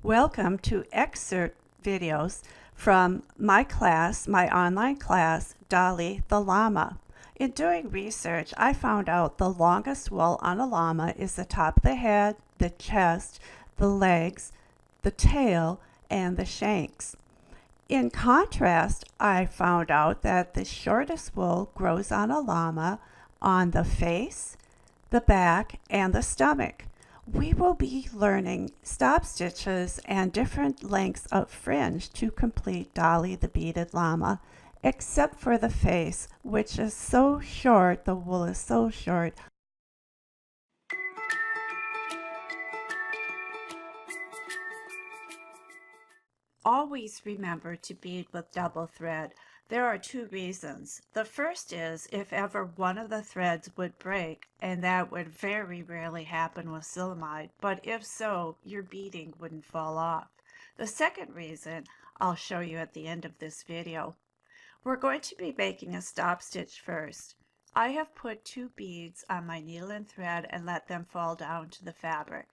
Welcome to excerpt videos from my class, my online class, Dolly the Llama. In doing research, I found out the longest wool on a llama is the top of the head, the chest, the legs, the tail, and the shanks. In contrast, I found out that the shortest wool grows on a llama on the face, the back, and the stomach. We will be learning stop stitches and different lengths of fringe to complete Dolly the Beaded Llama, except for the face, which is so short, the wool is so short. Always remember to bead with double thread. There are two reasons. The first is if ever one of the threads would break, and that would very rarely happen with silamide, but if so, your beading wouldn't fall off. The second reason I'll show you at the end of this video. We're going to be making a stop stitch first. I have put 2 beads on my needle and thread and let them fall down to the fabric.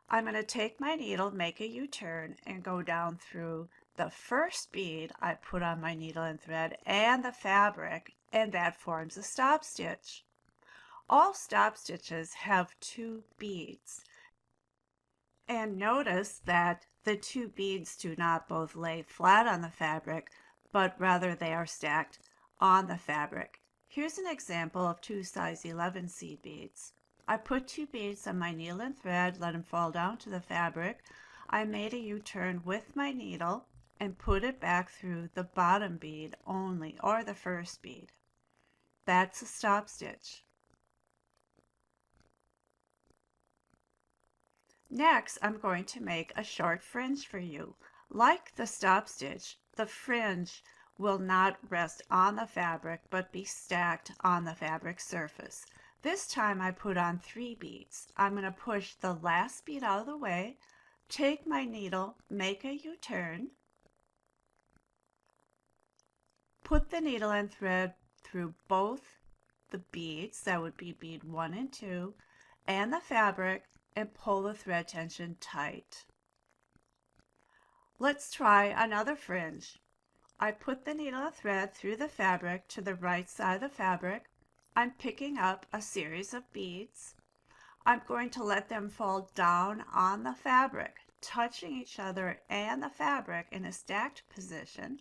I'm going to take my needle, make a U-turn, and go down through the first bead I put on my needle and thread and the fabric, and that forms a stop stitch. All stop stitches have 2 beads. And notice that the 2 beads do not both lay flat on the fabric, but rather they are stacked on the fabric. Here's an example of 2 size 11 seed beads. I put 2 beads on my needle and thread, let them fall down to the fabric. I made a U-turn with my needle and put it back through the bottom bead only, or the first bead. That's a stop stitch. Next, I'm going to make a short fringe for you. Like the stop stitch, the fringe will not rest on the fabric, but be stacked on the fabric surface. This time I put on 3 beads. I'm going to push the last bead out of the way, take my needle, make a U-turn, put the needle and thread through both the beads, that would be bead 1 and 2, and the fabric, and pull the thread tension tight. Let's try another fringe. I put the needle and thread through the fabric to the right side of the fabric. I'm picking up a series of beads. I'm going to let them fall down on the fabric, touching each other and the fabric in a stacked position.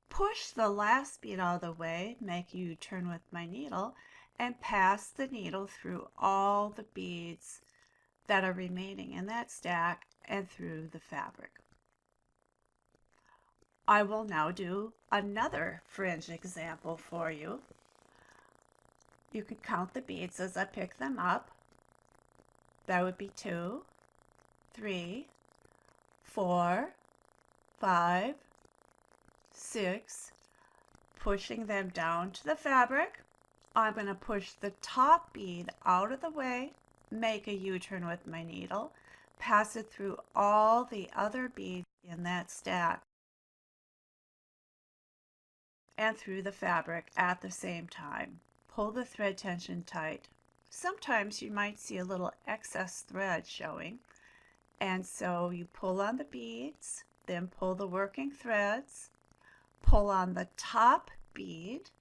Push the last bead out of the way, make a U-turn with my needle, and pass the needle through all the beads that are remaining in that stack and through the fabric. I will now do another fringe example for you. You can count the beads as I pick them up. That would be 2, 3, 4, 5, 6, pushing them down to the fabric. I'm going to push the top bead out of the way, make a U-turn with my needle, pass it through all the other beads in that stack, and through the fabric at the same time. Pull the thread tension tight. Sometimes you might see a little excess thread showing, and so you pull on the beads, then pull the working threads, pull on the top bead,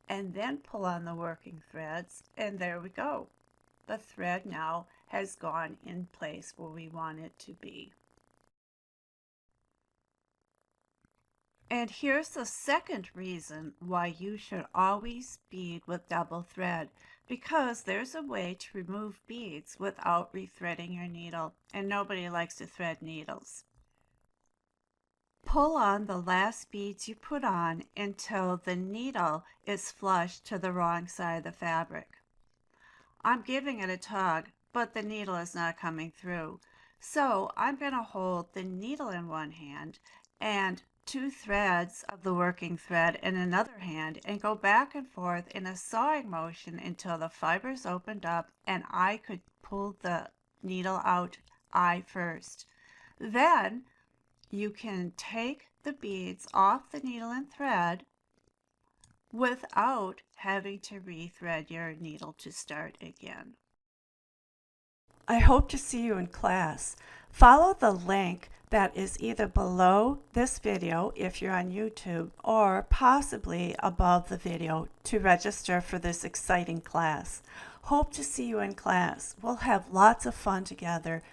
and then pull on the working threads, and there we go. The thread now has gone in place where we want it to be. And here's the second reason why you should always bead with double thread, because there's a way to remove beads without rethreading your needle, and nobody likes to thread needles. Pull on the last beads you put on until the needle is flush to the wrong side of the fabric. I'm giving it a tug, but the needle is not coming through. So I'm going to hold the needle in one hand and 2 threads of the working thread in another hand and go back and forth in a sawing motion until the fibers opened up and I could pull the needle out eye first. Then you can take the beads off the needle and thread without having to rethread your needle to start again. I hope to see you in class. Follow the link that is either below this video if you're on YouTube or possibly above the video to register for this exciting class. Hope to see you in class. We'll have lots of fun together